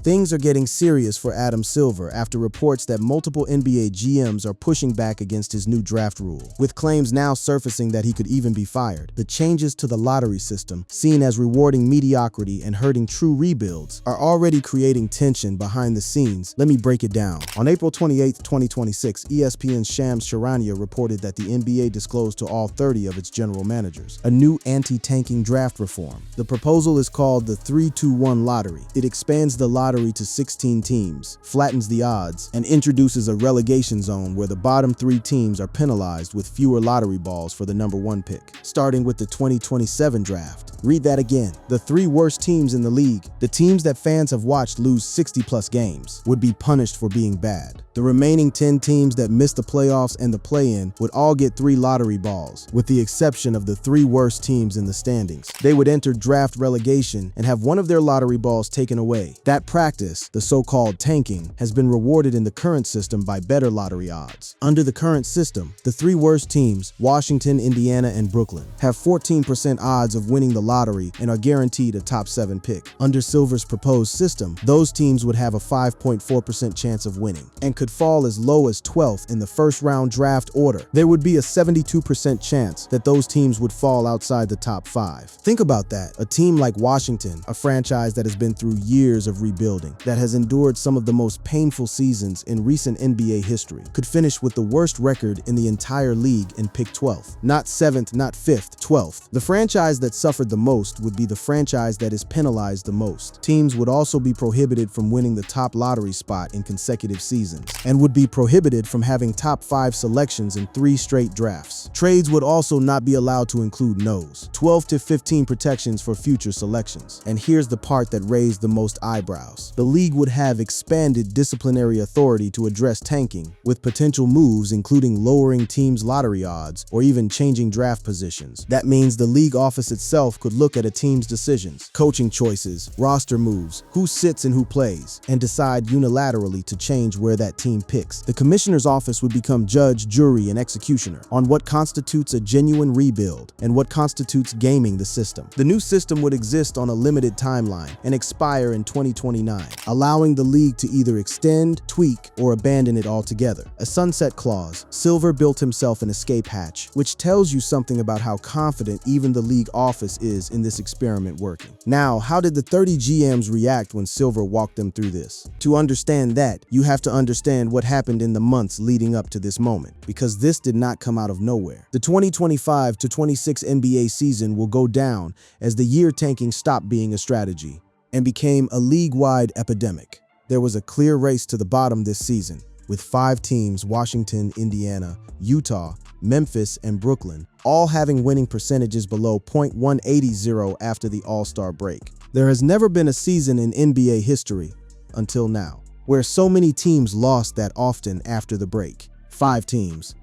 Things are getting serious for Adam Silver after reports that multiple NBA GMs are pushing back against his new draft rule, with claims now surfacing that he could even be fired. The changes to the lottery system, seen as rewarding mediocrity and hurting true rebuilds, are already creating tension behind the scenes. Let me break it down. On April 28, 2026, ESPN's Shams Charania reported that the NBA disclosed to all 30 of its general managers a new anti-tanking draft reform. The proposal is called the 3-2-1 lottery. It expands the lottery to 16 teams, flattens the odds, and introduces a relegation zone where the bottom 3 teams are penalized with fewer lottery balls for the number 1 pick, starting with the 2027 draft. Read that again. The 3 worst teams in the league, the teams that fans have watched lose 60+ games, would be punished for being bad. The remaining 10 teams that missed the playoffs and the play-in would all get 3 lottery balls, with the exception of the 3 worst teams in the standings. They would enter draft relegation and have one of their lottery balls taken away. That practice, the so-called tanking, has been rewarded in the current system by better lottery odds. Under the current system, the 3 worst teams, Washington, Indiana, and Brooklyn, have 14% odds of winning the lottery and are guaranteed a top 7 pick. Under Silver's proposed system, those teams would have a 5.4% chance of winning and could fall as low as 12th in the first-round draft order. There would be a 72% chance that those teams would fall outside the top 5. Think about that. A team like Washington, a franchise that has been through years of rebuilding, that has endured some of the most painful seasons in recent NBA history, could finish with the worst record in the entire league and pick 12th. Not 7th, not 5th, 12th. The franchise that suffered the most would be the franchise that is penalized the most. Teams would also be prohibited from winning the top lottery spot in consecutive seasons, and would be prohibited from having top 5 selections in 3 straight drafts. Trades would also not be allowed to include no's. 12 to 15 protections for future selections. And here's the part that raised the most eyebrows. The league would have expanded disciplinary authority to address tanking, with potential moves including lowering teams' lottery odds or even changing draft positions. That means the league office itself could look at a team's decisions, coaching choices, roster moves, who sits and who plays, and decide unilaterally to change where that team picks. The commissioner's office would become judge, jury, and executioner on what constitutes a genuine rebuild and what constitutes gaming the system. The new system would exist on a limited timeline and expire in 2029, allowing the league to either extend, tweak, or abandon it altogether. A sunset clause. Silver built himself an escape hatch, which tells you something about how confident even the league office is in this experiment working. Now, how did the 30 GMs react when Silver walked them through this? To understand that, you have to understand what happened in the months leading up to this moment, because this did not come out of nowhere. The 2025-26 NBA season will go down as the year tanking stopped being a strategy and became a league-wide epidemic. There was a clear race to the bottom this season, with 5 teams, Washington, Indiana, Utah, Memphis, and Brooklyn, all having winning percentages below .180 after the All-Star break. There has never been a season in NBA history, until now, where so many teams lost that often after the break. 5 teams,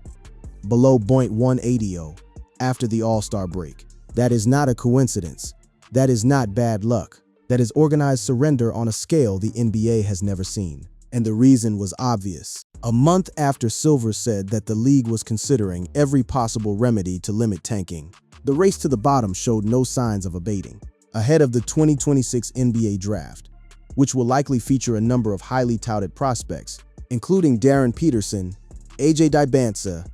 below .180 after the All-Star break. That is not a coincidence. That is not bad luck. That is organized surrender on a scale the NBA has never seen. And the reason was obvious. A month after Silver said that the league was considering every possible remedy to limit tanking, the race to the bottom showed no signs of abating. Ahead of the 2026 NBA draft, which will likely feature a number of highly touted prospects, including Darren Peterson, AJ Dybantsa,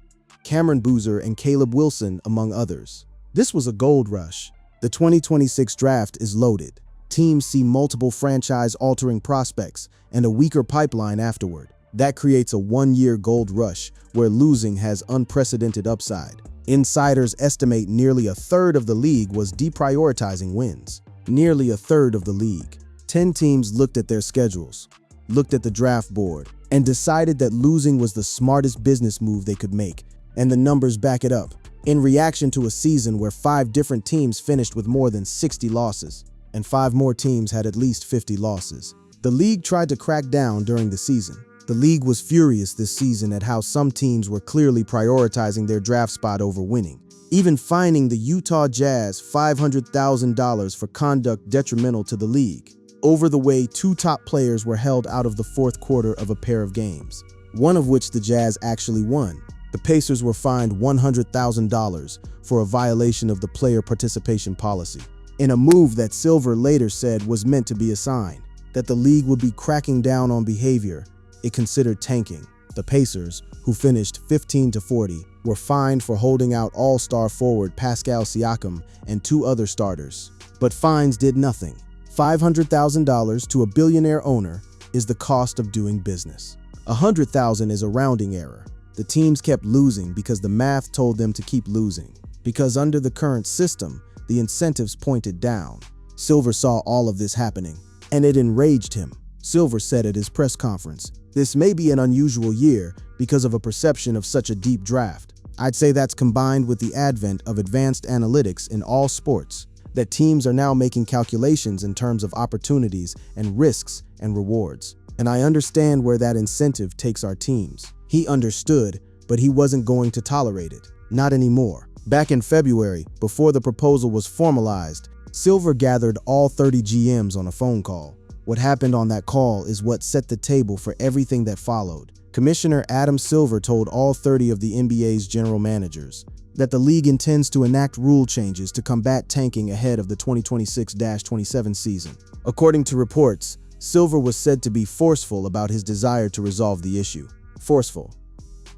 Cameron Boozer, and Caleb Wilson, among others. This was a gold rush. The 2026 draft is loaded. Teams see multiple franchise-altering prospects and a weaker pipeline afterward. That creates a 1-year gold rush where losing has unprecedented upside. Insiders estimate nearly a third of the league was deprioritizing wins. Nearly a third of the league. 10 teams looked at their schedules, looked at the draft board, and decided that losing was the smartest business move they could make, and the numbers back it up. In reaction to a season where 5 different teams finished with more than 60 losses, and 5 more teams had at least 50 losses. The league tried to crack down during the season. The league was furious this season at how some teams were clearly prioritizing their draft spot over winning, even fining the Utah Jazz $500,000 for conduct detrimental to the league, over the way 2 top players were held out of the 4th quarter of a pair of games, one of which the Jazz actually won. The Pacers were fined $100,000 for a violation of the player participation policy, in a move that Silver later said was meant to be a sign. that the league would be cracking down on behavior, it considered tanking. The Pacers, who finished 15-40, were fined for holding out all-star forward Pascal Siakam and 2 other starters. But fines did nothing. $500,000 to a billionaire owner is the cost of doing business. $100,000 is a rounding error. The teams kept losing because the math told them to keep losing. Because under the current system, the incentives pointed down. Silver saw all of this happening, and it enraged him. Silver said at his press conference, "This may be an unusual year because of a perception of such a deep draft. I'd say that's combined with the advent of advanced analytics in all sports, that teams are now making calculations in terms of opportunities and risks and rewards. And I understand where that incentive takes our teams." He understood, but he wasn't going to tolerate it. Not anymore. Back in February, before the proposal was formalized, Silver gathered all 30 GMs on a phone call. What happened on that call is what set the table for everything that followed. Commissioner Adam Silver told all 30 of the NBA's general managers that the league intends to enact rule changes to combat tanking ahead of the 2026-27 season. According to reports, Silver was said to be forceful about his desire to resolve the issue. Forceful.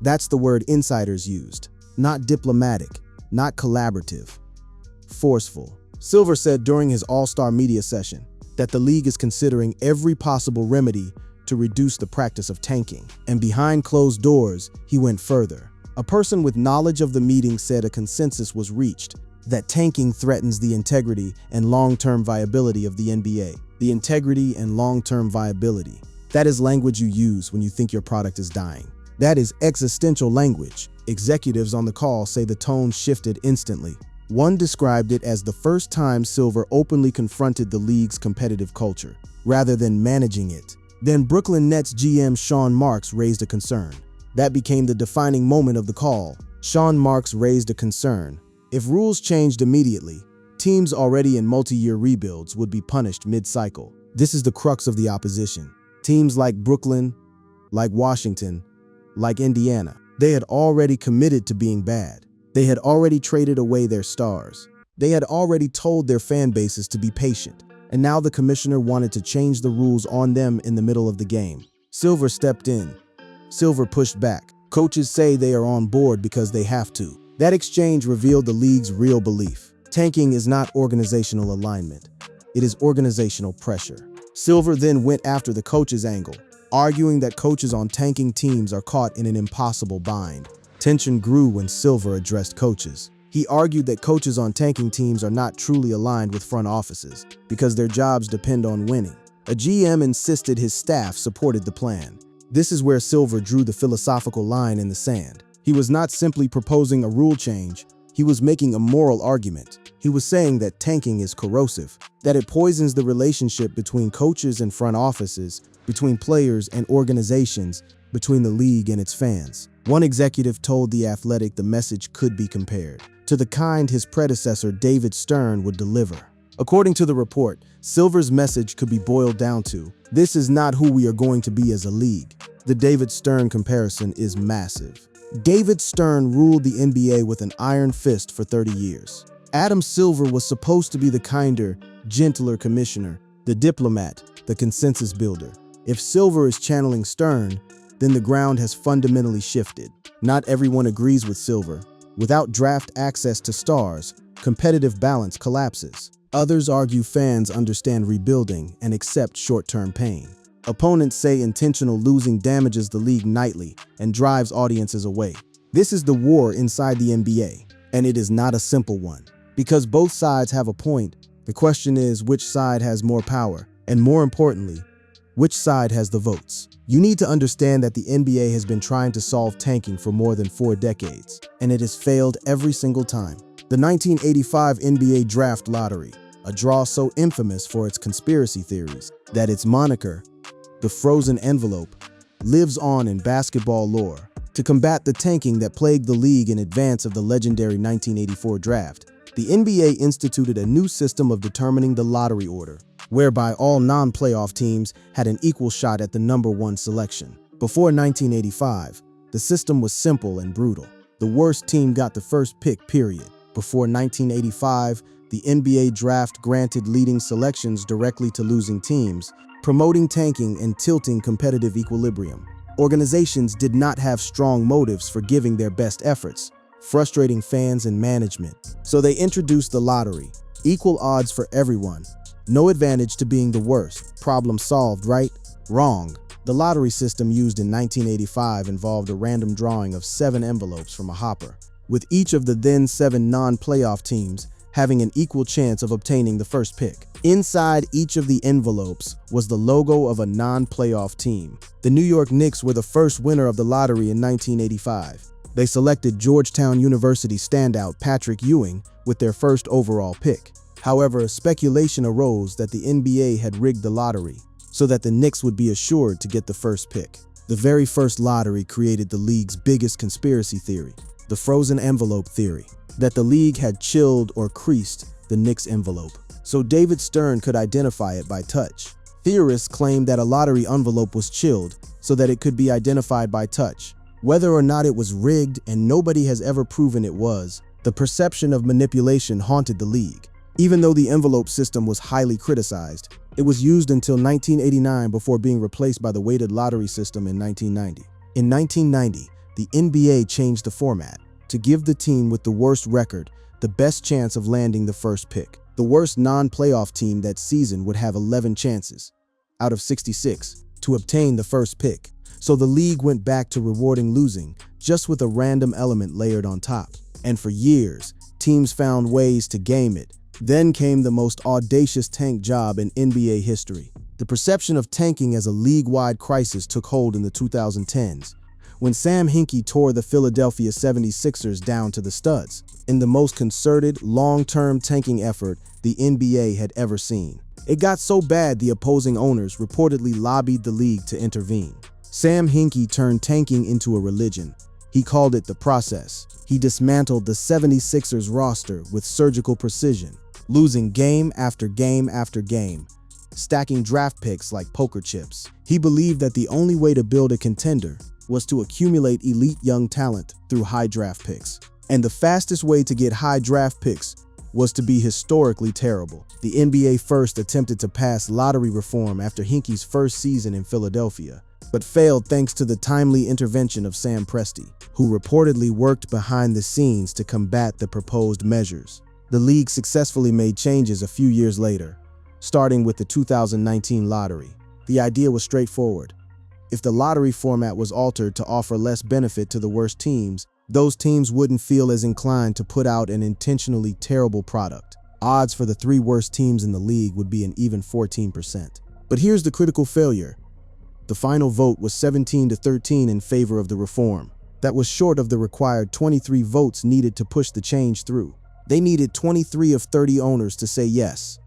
That's the word insiders used. Not diplomatic, not collaborative. Forceful. Silver said during his All-Star media session that the league is considering every possible remedy to reduce the practice of tanking. And behind closed doors, he went further. A person with knowledge of the meeting said a consensus was reached that tanking threatens the integrity and long-term viability of the NBA. The integrity and long-term viability. That is language you use when you think your product is dying. That is existential language. Executives on the call say the tone shifted instantly. One described it as the first time Silver openly confronted the league's competitive culture, rather than managing it. Then Brooklyn Nets GM Sean Marks raised a concern. That became the defining moment of the call. Sean Marks raised a concern. If rules changed immediately, teams already in multi-year rebuilds would be punished mid-cycle. This is the crux of the opposition. Teams like Brooklyn, like Washington, like Indiana, they had already committed to being bad. They had already traded away their stars. They had already told their fan bases to be patient. And now the commissioner wanted to change the rules on them in the middle of the game. Silver stepped in. Silver pushed back. Coaches say they are on board because they have to. That exchange revealed the league's real belief. Tanking is not organizational alignment. It is organizational pressure. Silver then went after the coaches' angle, arguing that coaches on tanking teams are caught in an impossible bind. Tension grew when Silver addressed coaches. He argued that coaches on tanking teams are not truly aligned with front offices because their jobs depend on winning. A GM insisted his staff supported the plan. This is where Silver drew the philosophical line in the sand. He was not simply proposing a rule change, he was making a moral argument. He was saying that tanking is corrosive, that it poisons the relationship between coaches and front offices, between players and organizations, between the league and its fans. One executive told The Athletic the message could be compared to the kind his predecessor David Stern would deliver. According to the report, Silver's message could be boiled down to, "This is not who we are going to be as a league." The David Stern comparison is massive. David Stern ruled the NBA with an iron fist for 30 years. Adam Silver was supposed to be the kinder, gentler commissioner, the diplomat, the consensus builder. If Silver is channeling Stern, then the ground has fundamentally shifted. Not everyone agrees with Silver. Without draft access to stars, competitive balance collapses. Others argue fans understand rebuilding and accept short-term pain. Opponents say intentional losing damages the league nightly and drives audiences away. This is the war inside the NBA, and it is not a simple one. Because both sides have a point, the question is which side has more power, and more importantly, which side has the votes. You need to understand that the NBA has been trying to solve tanking for more than 4 decades, and it has failed every single time. The 1985 NBA Draft Lottery, a draw so infamous for its conspiracy theories that its moniker, the frozen envelope, lives on in basketball lore. To combat the tanking that plagued the league in advance of the legendary 1984 draft, the NBA instituted a new system of determining the lottery order, whereby all non-playoff teams had an equal shot at the number 1 selection. Before 1985, the system was simple and brutal. The worst team got the first pick, period. Before 1985, the NBA draft granted leading selections directly to losing teams, promoting tanking and tilting competitive equilibrium. Organizations did not have strong motives for giving their best efforts, frustrating fans and management. So they introduced the lottery. Equal odds for everyone. No advantage to being the worst. Problem solved, right? Wrong. The lottery system used in 1985 involved a random drawing of 7 envelopes from a hopper, with each of the then 7 non-playoff teams having an equal chance of obtaining the first pick. Inside each of the envelopes was the logo of a non-playoff team. The New York Knicks were the first winner of the lottery in 1985. They selected Georgetown University standout Patrick Ewing with their first overall pick. However, speculation arose that the NBA had rigged the lottery so that the Knicks would be assured to get the first pick. The very first lottery created the league's biggest conspiracy theory, the frozen envelope theory, that the league had chilled or creased the Knicks envelope so David Stern could identify it by touch. Theorists claimed that a lottery envelope was chilled so that it could be identified by touch. Whether or not it was rigged, and nobody has ever proven it was, the perception of manipulation haunted the league. Even though the envelope system was highly criticized, it was used until 1989 before being replaced by the weighted lottery system in 1990. In 1990, the NBA changed the format to give the team with the worst record the best chance of landing the first pick. The worst non-playoff team that season would have 11 chances out of 66 to obtain the first pick. So the league went back to rewarding losing, just with a random element layered on top. And for years, teams found ways to game it. Then came the most audacious tank job in NBA history. The perception of tanking as a league-wide crisis took hold in the 2010s, when Sam Hinkie tore the Philadelphia 76ers down to the studs, in the most concerted, long-term tanking effort the NBA had ever seen. It got so bad the opposing owners reportedly lobbied the league to intervene. Sam Hinkie turned tanking into a religion. He called it the process. He dismantled the 76ers roster with surgical precision, losing game after game after game, stacking draft picks like poker chips. He believed that the only way to build a contender was to accumulate elite young talent through high draft picks. And the fastest way to get high draft picks was to be historically terrible. The NBA first attempted to pass lottery reform after Hinkie's first season in Philadelphia, but failed thanks to the timely intervention of Sam Presti, who reportedly worked behind the scenes to combat the proposed measures. The league successfully made changes a few years later, starting with the 2019 lottery. The idea was straightforward. If the lottery format was altered to offer less benefit to the worst teams, those teams wouldn't feel as inclined to put out an intentionally terrible product. Odds for the 3 worst teams in the league would be an even 14%. But here's the critical failure. The final vote was 17-13 in favor of the reform. That was short of the required 23 votes needed to push the change through. They needed 23 of 30 owners to say yes.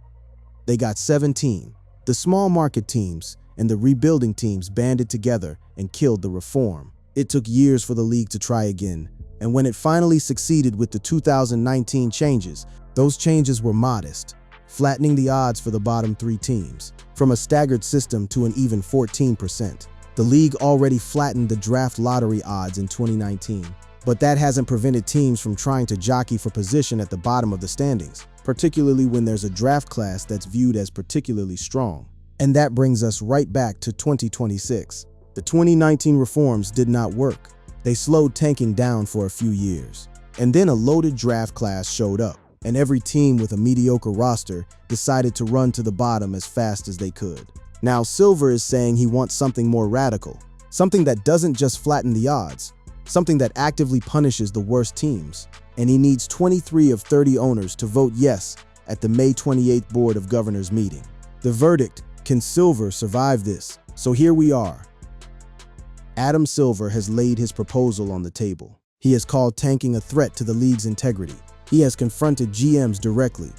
They got 17. The small market teams and the rebuilding teams banded together and killed the reform. It took years for the league to try again, and when it finally succeeded with the 2019 changes, those changes were modest, flattening the odds for the bottom 3 teams, from a staggered system to an even 14%. The league already flattened the draft lottery odds in 2019, but that hasn't prevented teams from trying to jockey for position at the bottom of the standings, particularly when there's a draft class that's viewed as particularly strong. And that brings us right back to 2026. The 2019 reforms did not work. They slowed tanking down for a few years. And then a loaded draft class showed up, and every team with a mediocre roster decided to run to the bottom as fast as they could. Now Silver is saying he wants something more radical, something that doesn't just flatten the odds, something that actively punishes the worst teams. And he needs 23 of 30 owners to vote yes at the May 28th Board of Governors meeting. The verdict: can Silver survive this? So here we are. Adam Silver has laid his proposal on the table. He has called tanking a threat to the league's integrity. He has confronted GMs directly.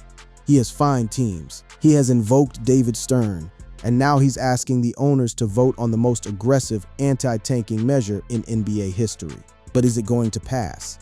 He has fined teams. He has invoked David Stern. And now he's asking the owners to vote on the most aggressive anti-tanking measure in NBA history. But is it going to pass?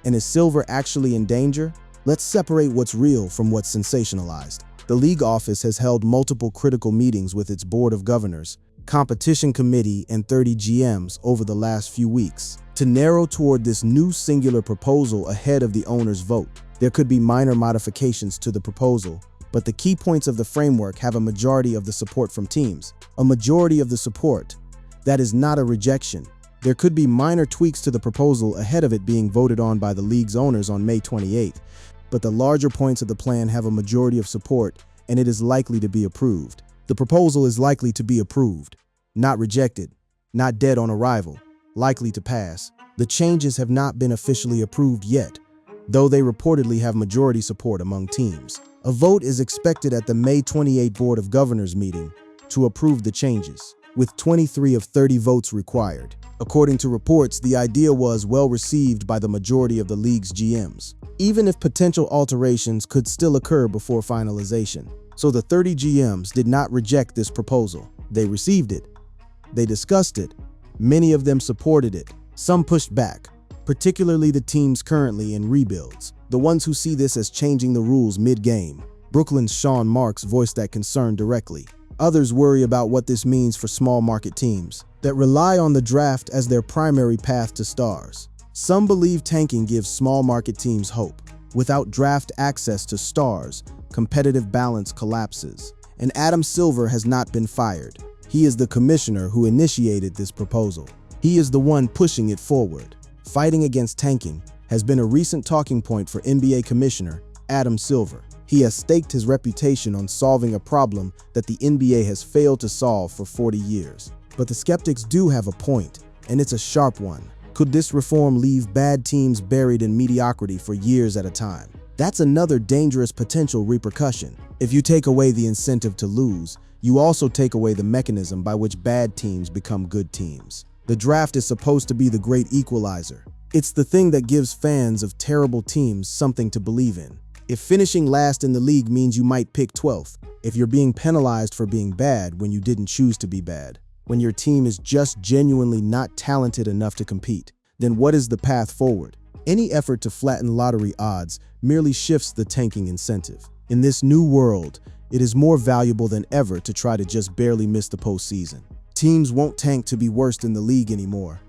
And is Silver actually in danger? Let's separate what's real from what's sensationalized. The league office has held multiple critical meetings with its board of governors, competition committee, and 30 GMs over the last few weeks to narrow toward this new singular proposal ahead of the owners' vote. There could be minor modifications to the proposal, but the key points of the framework have a majority of the support from teams. A majority of the support. That is not a rejection. There could be minor tweaks to the proposal ahead of it being voted on by the league's owners on May 28th, but the larger points of the plan have a majority of support, and it is likely to be approved. The proposal is likely to be approved, not rejected, not dead on arrival, likely to pass. The changes have not been officially approved yet, though they reportedly have majority support among teams. A vote is expected at the May 28 Board of Governors meeting to approve the changes, with 23 of 30 votes required. According to reports, the idea was well received by the majority of the league's GMs, even if potential alterations could still occur before finalization. So the 30 GMs did not reject this proposal. They received it. They discussed it. Many of them supported it. Some pushed back, particularly the teams currently in rebuilds, the ones who see this as changing the rules mid-game. Brooklyn's Sean Marks voiced that concern directly. Others worry about what this means for small market teams that rely on the draft as their primary path to stars. Some believe tanking gives small market teams hope. Without draft access to stars, competitive balance collapses. And Adam Silver has not been fired. He is the commissioner who initiated this proposal. He is the one pushing it forward. Fighting against tanking has been a recent talking point for NBA Commissioner Adam Silver. He has staked his reputation on solving a problem that the NBA has failed to solve for 40 years. But the skeptics do have a point, and it's a sharp one. Could this reform leave bad teams buried in mediocrity for years at a time? That's another dangerous potential repercussion. If you take away the incentive to lose, you also take away the mechanism by which bad teams become good teams. The draft is supposed to be the great equalizer. It's the thing that gives fans of terrible teams something to believe in. If finishing last in the league means you might pick 12th, if you're being penalized for being bad when you didn't choose to be bad, when your team is just genuinely not talented enough to compete, then what is the path forward? Any effort to flatten lottery odds merely shifts the tanking incentive. In this new world, it is more valuable than ever to try to just barely miss the postseason. Teams won't tank to be worst in the league anymore.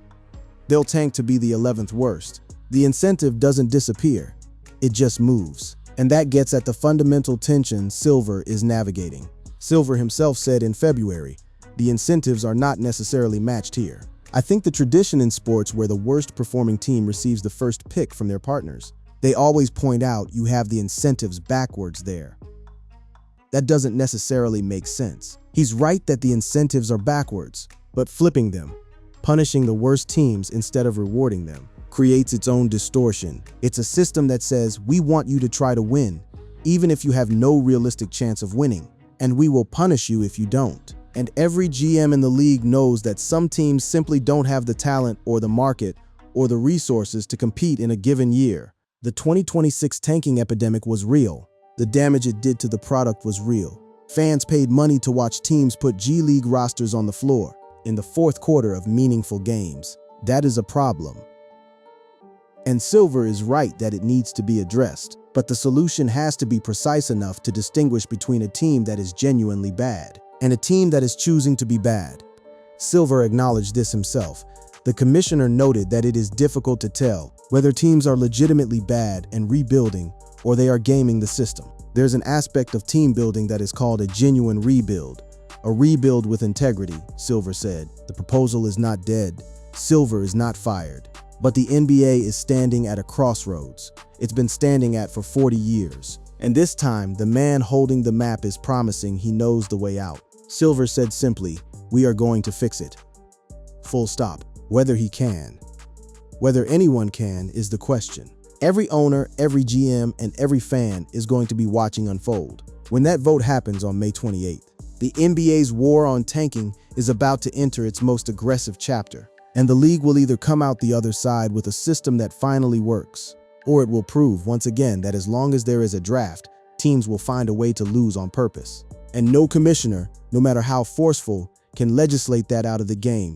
They'll tank to be the 11th worst. The incentive doesn't disappear, it just moves. And that gets at the fundamental tension Silver is navigating. Silver himself said in February, the incentives are not necessarily matched here. I think the tradition in sports where the worst performing team receives the first pick from their partners, they always point out you have the incentives backwards there. That doesn't necessarily make sense. He's right that the incentives are backwards, but flipping them, punishing the worst teams instead of rewarding them, creates its own distortion. It's a system that says, we want you to try to win, even if you have no realistic chance of winning, and we will punish you if you don't. And every GM in the league knows that some teams simply don't have the talent or the market or the resources to compete in a given year. The 2026 tanking epidemic was real. The damage it did to the product was real. Fans paid money to watch teams put G League rosters on the floor in the fourth quarter of meaningful games. That is a problem. And Silver is right that it needs to be addressed, but the solution has to be precise enough to distinguish between a team that is genuinely bad and a team that is choosing to be bad. Silver acknowledged this himself. The commissioner noted that it is difficult to tell whether teams are legitimately bad and rebuilding or they are gaming the system. There's an aspect of team building that is called a genuine rebuild, a rebuild with integrity, Silver said. The proposal is not dead. Silver is not fired. But the NBA is standing at a crossroads. It's been standing at for 40 years. And this time, the man holding the map is promising he knows the way out. Silver said simply, we are going to fix it. Full stop. Whether he can. Whether anyone can is the question. Every owner, every GM, and every fan is going to be watching unfold. When that vote happens on May 28th, the NBA's war on tanking is about to enter its most aggressive chapter. And the league will either come out the other side with a system that finally works, or it will prove once again that as long as there is a draft, teams will find a way to lose on purpose. And no commissioner, no matter how forceful, can legislate that out of the game